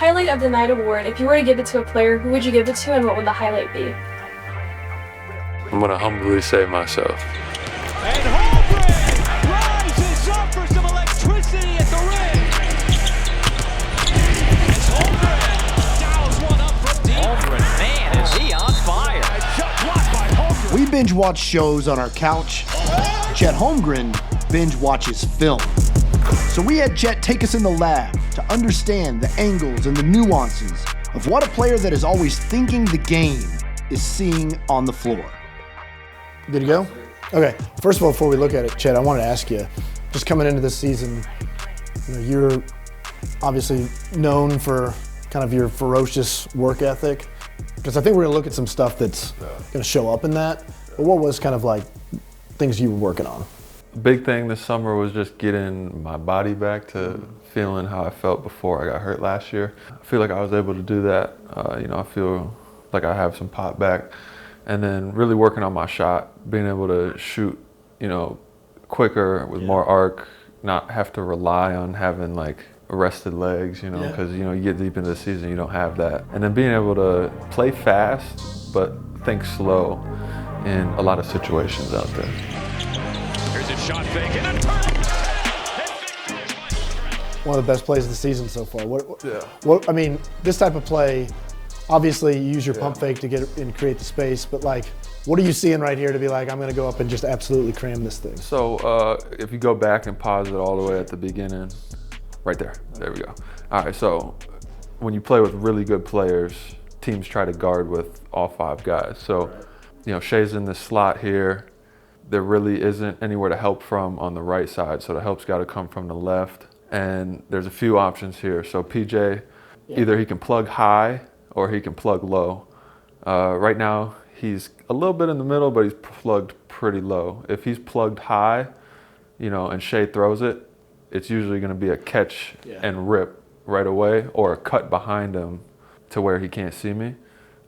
highlight of the night award, if you were to give it to a player, who would you give it to and what would the highlight be? I'm going to humbly say myself. And Holmgren rises up for some electricity at the ring. As Holmgren dials one up from deep. Holmgren, man, is he on fire. Shot blocked by Holmgren. We binge watch shows on our couch. Chet Holmgren binge watches film. So we had Chet take us in the lab to understand the angles and the nuances of what a player that is always thinking the game is seeing on the floor. Good to go? Okay, first of all, before we look at it, Chet, I wanted to ask you, just coming into this season, you're obviously known for kind of your ferocious work ethic, because I think we're gonna look at some stuff that's gonna show up in that, but what was kind of like things you were working on? Big thing this summer was just getting my body back to feeling how I felt before I got hurt last year. I feel like I was able to do that. I feel like I have some pop back. And then really working on my shot, being able to shoot, quicker with more arc, not have to rely on having like arrested legs, because you get deep into the season, you don't have that. And then being able to play fast, but think slow in a lot of situations out there. Here's a shot fake and a turn. One of the best plays of the season so far. This type of play, obviously you use your pump fake to get and create the space, but like, what are you seeing right here to be like, I'm gonna go up and just absolutely cram this thing? So if you go back and pause it all the way at the beginning, right there, there we go. All right, so when you play with really good players, teams try to guard with all 5 guys. So, Shea's in this slot here. There really isn't anywhere to help from on the right side, so the help's gotta come from the left. And there's a few options here. So PJ, either he can plug high or he can plug low. Right now, he's a little bit in the middle, but he's plugged pretty low. If he's plugged high, and Shea throws it, it's usually gonna be a catch and rip right away, or a cut behind him to where he can't see me.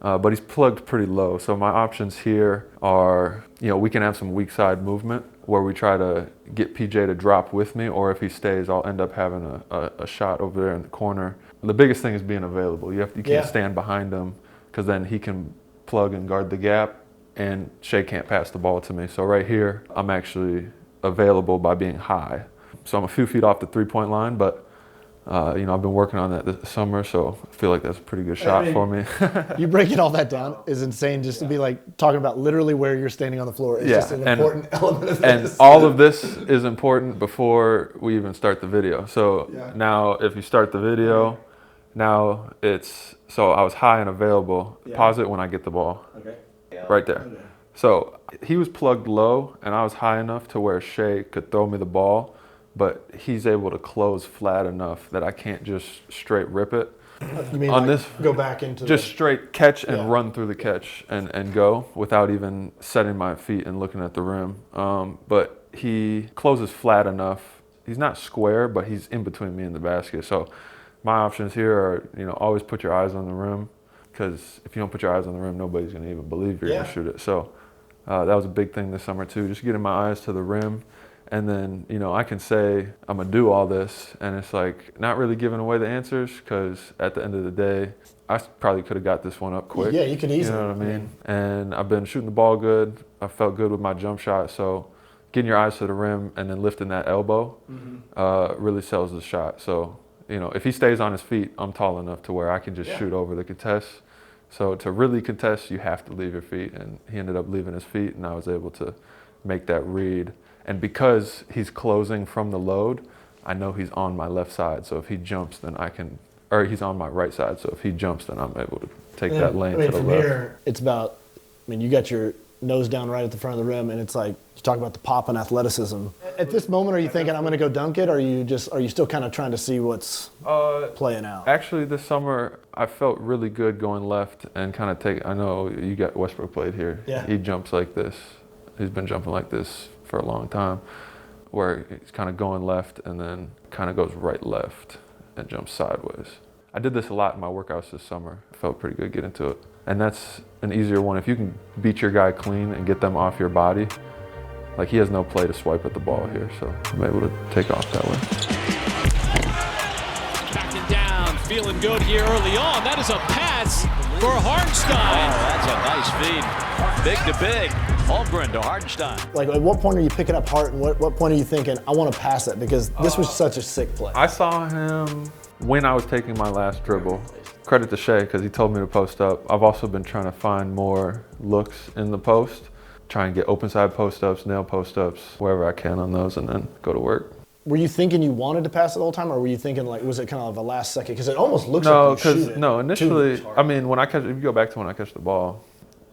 But he's plugged pretty low. So my options here are, we can have some weak side movement where we try to get PJ to drop with me, or if he stays, I'll end up having a shot over there in the corner. The biggest thing is being available. You can't stand behind him, because then he can plug and guard the gap, and Shea can't pass the ball to me. So right here, I'm actually available by being high. So I'm a few feet off the 3-point line, but I've been working on that this summer, so I feel like that's a pretty good shot for me. You breaking all that down is insane, just to be like talking about literally where you're standing on the floor. It's just an important element of this. And all of this is important before we even start the video. So now if you start the video, now so I was high and available. Pause it when I get the ball. Okay. Right there. Okay. So he was plugged low, and I was high enough to where Shea could throw me the ball, but he's able to close flat enough that I can't just straight rip it. You mean on like this, go back into just straight catch and run through the catch and go without even setting my feet and looking at the rim. But he closes flat enough. He's not square, but he's in between me and the basket. So my options here are, always put your eyes on the rim, because if you don't put your eyes on the rim, nobody's going to even believe you're going to shoot it. So that was a big thing this summer too, just getting my eyes to the rim. And then, I can say I'm gonna do all this, and it's like not really giving away the answers, because at the end of the day, I probably could have got this one up quick. Yeah, you could easily. You know what I mean? And I've been shooting the ball good. I felt good with my jump shot. So getting your eyes to the rim and then lifting that elbow really sells the shot. So, if he stays on his feet, I'm tall enough to where I can just shoot over the contest. So to really contest, you have to leave your feet. And he ended up leaving his feet, and I was able to make that read. And because he's closing from the load, I know he's on my left side. So if he jumps, then he's on my right side. So if he jumps, then I'm able to take that lane to the from left. Here, it's about, you got your nose down right at the front of the rim, and it's like, you talk about the pop and athleticism. At this moment, are you thinking, I'm going to go dunk it, or are you still kind of trying to see what's playing out? Actually, this summer, I felt really good going left and kind of I know you got Westbrook played here. Yeah. He jumps like this. He's been jumping like this for a long time, where he's kind of going left and then kind of goes right left and jumps sideways. I did this a lot in my workouts this summer. I felt pretty good getting to it. And that's an easier one. If you can beat your guy clean and get them off your body, like he has no play to swipe at the ball here, so I'm able to take off that way. Backing down, feeling good here early on. That is a pass for Hartenstein. Oh, that's a nice feed. Big to big. Holmgren to Hartenstein. Like, at what point are you picking up Hart, and what point are you thinking, I want to pass it? Because this was such a sick play. I saw him when I was taking my last dribble. Credit to Shea, because he told me to post up. I've also been trying to find more looks in the post, try and get open side post ups, nail post ups, wherever I can on those, and then go to work. Were you thinking you wanted to pass it the whole time, or were you thinking, like, was it kind of a last second? Because it almost looks like you shoot it. No, initially, I mean, if you go back to when I catch the ball,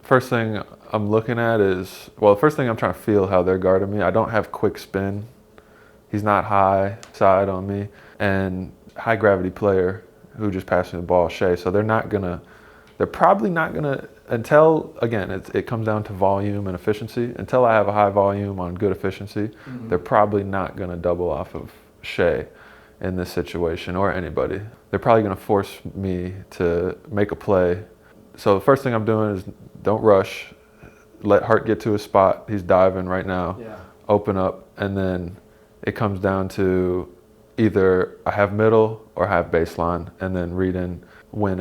first thing I'm looking at is, well, first thing I'm trying to feel how they're guarding me. I don't have quick spin. He's not high side on me. And high gravity player who just passed me the ball, Shea. So they're probably not gonna, until, again, it comes down to volume and efficiency. Until I have a high volume on good efficiency, they're probably not gonna double off of Shea in this situation, or anybody. They're probably gonna force me to make a play. So the first thing I'm doing is don't rush, let Hart get to his spot. He's diving right now, open up, and then it comes down to either I have middle or I have baseline, and then read in when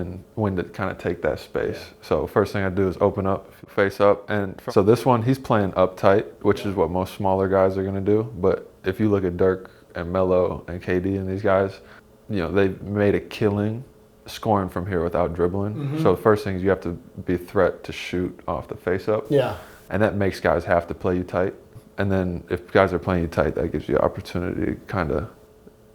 to kind of take that space. So first thing I do is open up, face up, and so this one, he's playing up tight, which is what most smaller guys are gonna do. But if you look at Dirk and Melo and KD and these guys, you know, they've made a killing scoring from here without dribbling. So the first thing is you have to be a threat to shoot off the face up. Yeah. And that makes guys have to play you tight. And then if guys are playing you tight, that gives you the opportunity to kind of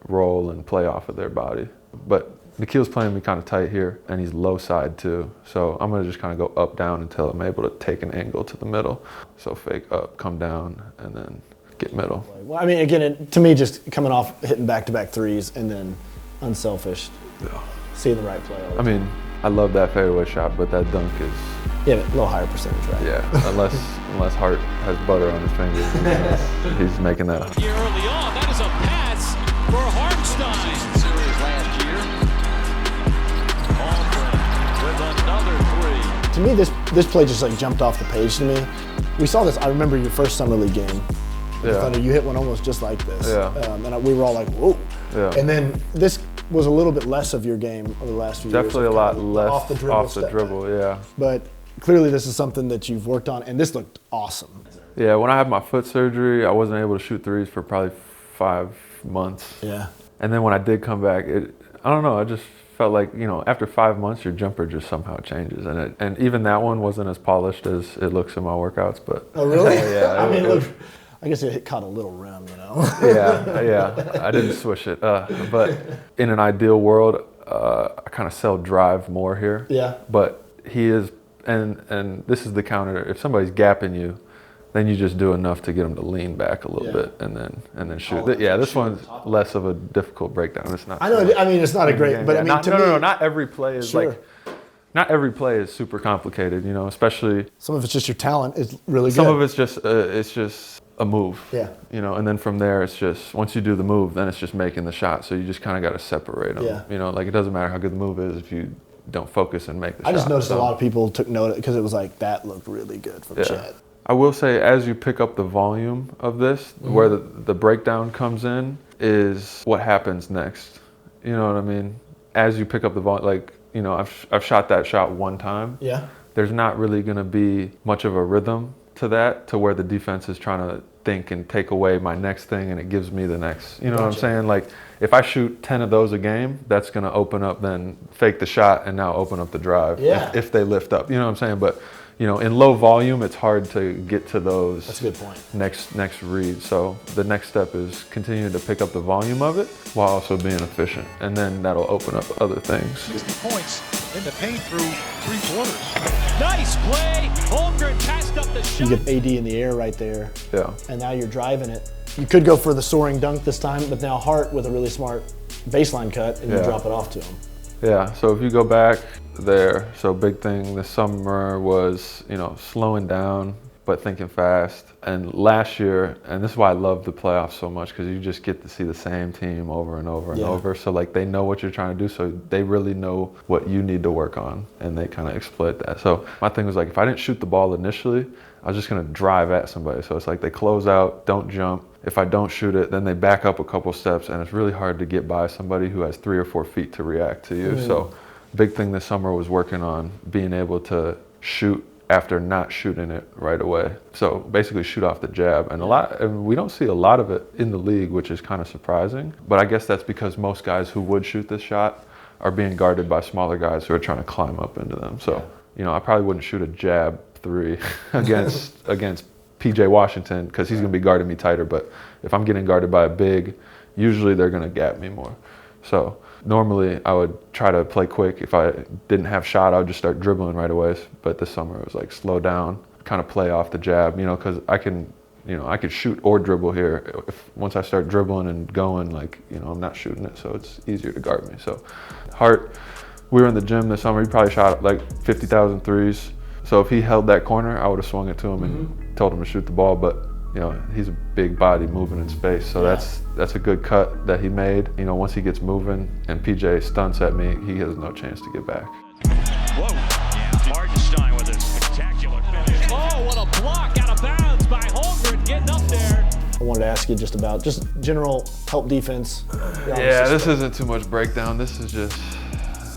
roll and play off of their body. But Nikhil's playing me kind of tight here, and he's low side too. So I'm gonna just kind of go up, down until I'm able to take an angle to the middle. So fake up, come down, and then get middle. Well, I mean, again, to me, just coming off hitting back-to-back threes and then unselfish, seeing the right play. I mean, I love that fadeaway shot, but that dunk is, yeah, a little higher percentage, right? yeah, unless Hart has butter on his fingers, he's making that up. Here early on, that is a pass for Hartenstein. Series last year. Holmgren with another three. To me, this play just like jumped off the page to me. We saw this. I remember your first summer league game. Yeah. You hit one almost just like this. Yeah. And we were all like, whoa. Yeah. And then this was a little bit less of your game over the last few years. Definitely a lot less off the dribble, yeah. But clearly this is something that you've worked on, and this looked awesome. Yeah, when I had my foot surgery, I wasn't able to shoot threes for probably 5 months. Yeah. And then when I did come back, I don't know, I just felt like, you know, after 5 months, your jumper just somehow changes. And even that one wasn't as polished as it looks in my workouts, but. Oh, really? Yeah. I mean, look, I guess it caught a little rim, you know? Yeah. I didn't swish it. But in an ideal world, I kind of self-drive more here. Yeah. But he is, and this is the counter. If somebody's gapping you, then you just do enough to get them to lean back a little bit and then shoot. This one's less of a difficult breakdown. It's not. I know. I mean, it's not a great, but I mean, no. Not every play is sure. like. Not every play is super complicated, you know. Especially some of it's just your talent is really good. Some of it's just a move. Yeah. You know, and then from there, it's just once you do the move, then it's just making the shot. So you just kind of got to separate them. Yeah. You know, like it doesn't matter how good the move is if you don't focus and make the shot. I just noticed a lot of people took note because it was like that looked really good from Chet. I will say, as you pick up the volume of this, where the breakdown comes in is what happens next. You know what I mean? As you pick up the volume, like, you know, I've shot that shot one time. Yeah. There's not really going to be much of a rhythm to that, to where the defense is trying to think and take away my next thing, and it gives me the next. You know what I'm saying? Like, if I shoot 10 of those a game, that's going to open up, then fake the shot and now open up the drive. Yeah. If they lift up. You know what I'm saying? But, you know, in low volume, it's hard to get to those. That's a good point. Next read. So the next step is continuing to pick up the volume of it while also being efficient, and then that'll open up other things. 60 points in the paint through 3 quarters. Nice play. Holmgren passed up the shot. You get AD in the air right there. Yeah. And now you're driving it. You could go for the soaring dunk this time, but now Hart with a really smart baseline cut, and you drop it off to him. Yeah, so if you go back there, so big thing this summer was, you know, slowing down, but thinking fast. And last year, and this is why I love the playoffs so much, because you just get to see the same team over and over and over. So like they know what you're trying to do, so they really know what you need to work on, and they kind of exploit that. So my thing was like, if I didn't shoot the ball initially, I was just gonna drive at somebody. So it's like they close out, don't jump. If I don't shoot it, then they back up a couple steps, and it's really hard to get by somebody who has 3 or 4 feet to react to you. So big thing this summer was working on being able to shoot after not shooting it right away. So basically shoot off the jab. And we don't see a lot of it in the league, which is kind of surprising. But I guess that's because most guys who would shoot this shot are being guarded by smaller guys who are trying to climb up into them. So, you know, I probably wouldn't shoot a jab 3 against PJ Washington, because he's gonna be guarding me tighter. But if I'm getting guarded by a big, usually they're gonna gap me more. So normally I would try to play quick. If I didn't have shot, I would just start dribbling right away. But this summer it was like slow down, kind of play off the jab, you know, because I could shoot or dribble here. Once I start dribbling and going, like, you know, I'm not shooting it, so it's easier to guard me. So Hart, we were in the gym this summer, he probably shot like 50,000 threes. So if he held that corner, I would have swung it to him and told him to shoot the ball. But you know, he's a big body moving in space, so that's a good cut that he made. You know, once he gets moving and PJ stunts at me, he has no chance to get back. Whoa, Hartenstein with a spectacular finish. Oh, what a block out of bounds by Holmgren, getting up there. I wanted to ask you just about general help defense. Yeah, this isn't too much breakdown. This is just,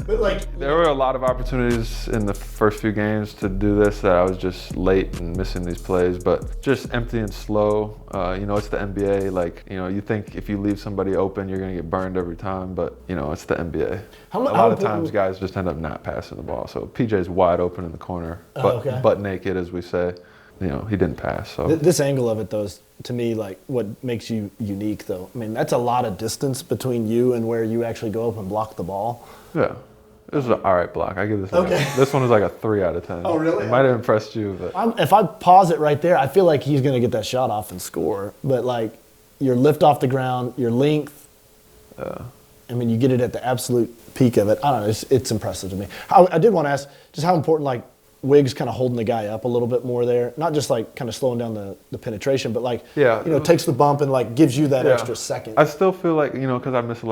but like, there were a lot of opportunities in the first few games to do this that I was just late and missing these plays, but just empty and slow. You know, it's the NBA. Like, you know, you think if you leave somebody open, you're going to get burned every time, but, you know, it's the NBA. A lot of times guys just end up not passing the ball. So PJ's wide open in the corner, butt naked, as we say. You know, he didn't pass. So this angle of it, though, is to me like what makes you unique, though. I mean, that's a lot of distance between you and where you actually go up and block the ball. Yeah. This is an all right block. I give this this one was like a 3 out of 10. Oh, really? It might have impressed you, but if I pause it right there, I feel like he's going to get that shot off and score. But like your lift off the ground, your length, I mean, you get it at the absolute peak of it. I don't know. It's impressive to me. I did want to ask just how important, like, Wiggs kind of holding the guy up a little bit more there, not just like kind of slowing down the penetration, but like, you know, takes the bump and like gives you that extra second. I still feel like, you know, because I missed a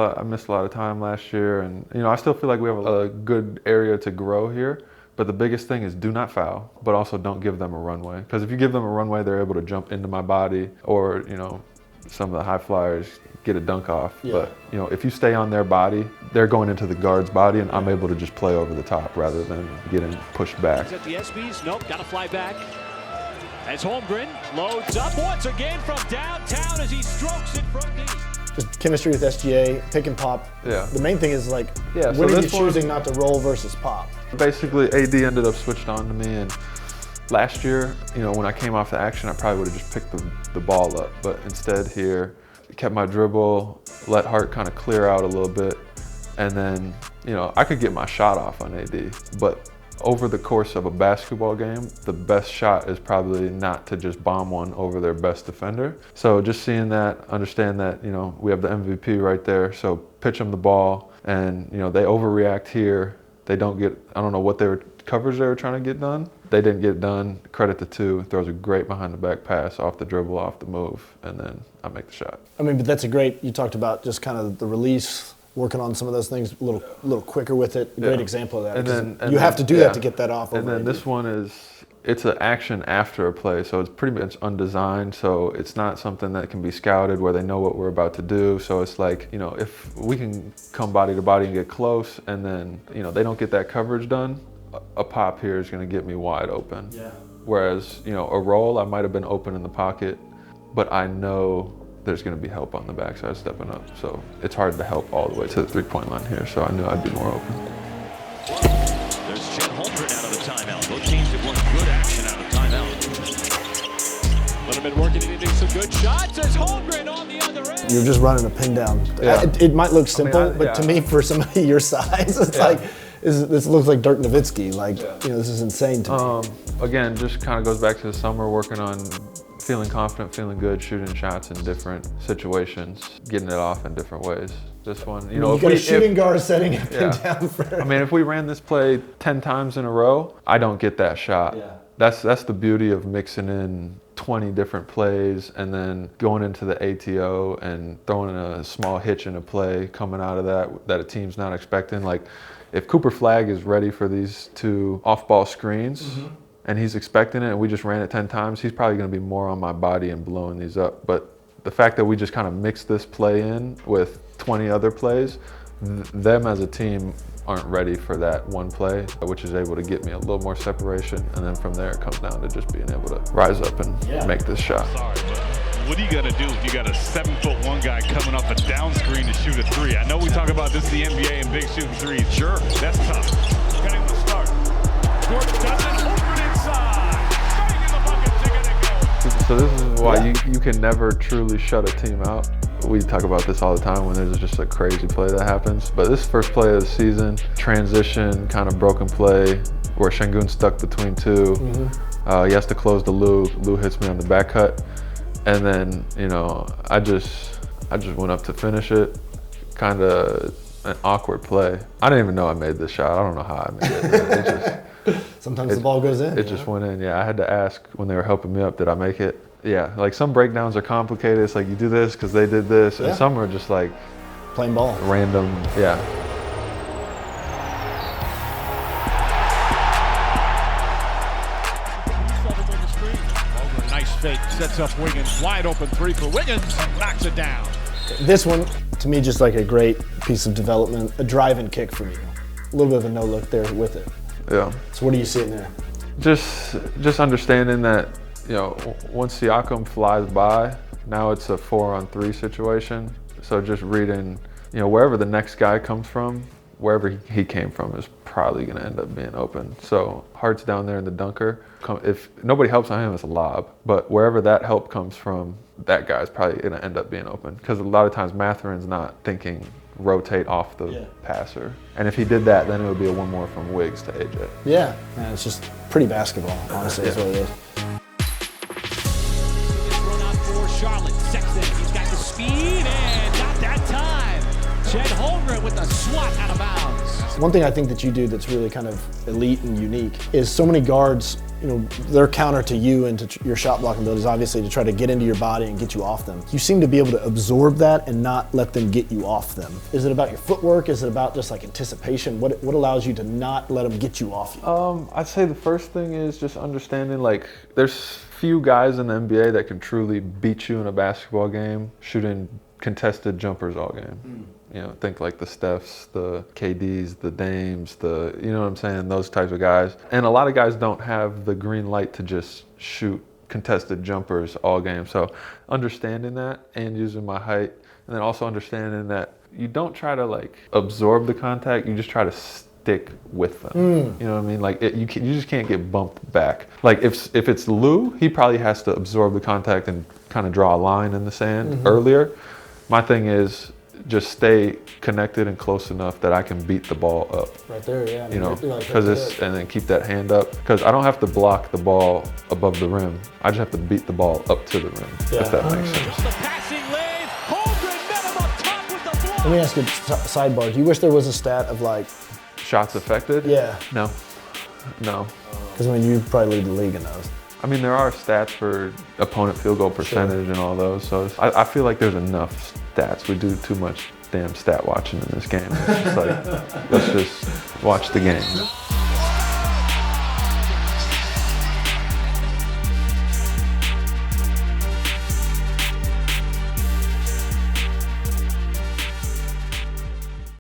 lot of time last year, and you know, I still feel like we have a good area to grow here. But the biggest thing is do not foul, but also don't give them a runway. Because if you give them a runway, they're able to jump into my body, or, you know, some of the high flyers get a dunk off. But, you know, if you stay on their body, they're going into the guard's body, and I'm able to just play over the top rather than getting pushed back. He's at the SBs. Nope, got to fly back. As Holmgren loads up once again from downtown as he strokes it from deep. Just chemistry with SGA, pick and pop. Yeah. The main thing is like, so when are you choosing not to roll versus pop? Basically, AD ended up switched on to me, and last year, you know, when I came off the action, I probably would have just picked the ball up. But instead here, kept my dribble, let Hart kind of clear out a little bit, and then, you know, I could get my shot off on AD. But over the course of a basketball game, the best shot is probably not to just bomb one over their best defender. So just seeing that, understand that, you know, we have the MVP right there, so pitch them the ball, and, you know, they overreact here. They don't get, I don't know what coverage they were trying to get done. They didn't get it done. Credit to two. Throws a great behind the back pass off the dribble, off the move, and then I make the shot. I mean, but that's a great, you talked about just kind of the release, working on some of those things a little quicker with it. Great example of that. And you have to do that to get that off. And then this one is, it's an action after a play, so it's pretty much undesigned, so it's not something that can be scouted where they know what we're about to do. So it's like, you know, if we can come body to body and get close, and then, you know, they don't get that coverage done, a pop here is going to get me wide open. Yeah. Whereas, you know, a roll, I might have been open in the pocket, but I know there's going to be help on the backside stepping up. So it's hard to help all the way to the three-point line here, so I knew I'd be more open. There's Chet Holmgren out of the timeout. Both teams have won good action out of timeout. Linneman working into some good shots. There's Holmgren on the other end. You're just running a pin down. Yeah. It might look simple, but to me, for somebody your size, it's like, this looks like Dirk Nowitzki. Like, you know, this is insane to me. Again, just kind of goes back to the summer, working on feeling confident, feeling good, shooting shots in different situations, getting it off in different ways. This one, you know, you got a shooting guard setting a pin down for. I mean, if we ran this play 10 times in a row, I don't get that shot. Yeah. that's the beauty of mixing in 20 different plays and then going into the ATO and throwing a small hitch in a play coming out of that a team's not expecting. Like, if Cooper Flagg is ready for these 2 off-ball screens and he's expecting it and we just ran it 10 times, he's probably going to be more on my body and blowing these up. But the fact that we just kind of mixed this play in with 20 other plays, them as a team aren't ready for that one play, which is able to get me a little more separation. And then from there, it comes down to just being able to rise up and make this shot. Sorry, but what are you gonna do if you got a 7'1" guy coming off a down screen to shoot a 3? I know we talk about this in the NBA and big shooting threes. Sure, that's tough. Getting the start. Gordon does it. Holmgren inside. Starting in the bucket to get it go. So this is why you can never truly shut a team out. We talk about this all the time when there's just a crazy play that happens. But this first play of the season, transition, kind of broken play, where Şengün's stuck between 2. He has to close the loop. Lou hits me on the back cut. And then, you know, I just went up to finish it. Kind of an awkward play. I didn't even know I made this shot. I don't know how I made it. Sometimes the ball goes in. It just went in. Yeah, I had to ask when they were helping me up, did I make it? Yeah, like some breakdowns are complicated. It's like you do this because they did this, and some are just like plain ball, random. Yeah. Nice fake, sets up Wiggins, wide open 3 for Wiggins, and knocks it down. This one, to me, just like a great piece of development, a drive and kick from you. A little bit of a no look there with it. Yeah. So what are you seeing there? Just understanding that, you know, once Siakam flies by, now it's a 4-on-3 situation. So just reading, you know, wherever the next guy comes from, wherever he came from is probably going to end up being open. So Hart's down there in the dunker. If nobody helps on him, it's a lob. But wherever that help comes from, that guy's probably going to end up being open. Because a lot of times Matherin's not thinking rotate off the passer. And if he did that, then it would be a 1 more from Wiggs to AJ. Yeah, man, it's just pretty basketball, honestly, is what it is. Run out for Charlotte. Sexton, he's got the speed, and not that time. Chet Holmgren with the swat out of bounds. One thing I think that you do that's really kind of elite and unique is so many guards, you know, their counter to you and to your shot blocking ability is obviously to try to get into your body and get you off them. You seem to be able to absorb that and not let them get you off them. Is it about your footwork? Is it about just like anticipation? What allows you to not let them get you off you? I'd say the first thing is just understanding, like, there's few guys in the NBA that can truly beat you in a basketball game shooting contested jumpers all game. You know, think like the Stephs, the KDs, the Dames, you know what I'm saying, those types of guys. And a lot of guys don't have the green light to just shoot contested jumpers all game. So understanding that and using my height, and then also understanding that you don't try to like absorb the contact, you just try to stick with them. You know what I mean? Like you just can't get bumped back. Like if it's Lou, he probably has to absorb the contact and kind of draw a line in the sand earlier. My thing is just stay connected and close enough that I can beat the ball up. Right there, yeah. You know, because and then keep that hand up. Because I don't have to block the ball above the rim. I just have to beat the ball up to the rim, if that makes sense. The passing lane, Holmgren met him up top with the block. Let me ask you a sidebar. Do you wish there was a stat of like Shots affected? Yeah. No. Because I mean, you probably lead the league in those. I mean, there are stats for opponent field goal percentage and all those. So I feel like there's enough stats. We do too much damn stat watching in this game. It's just like, let's just watch the game.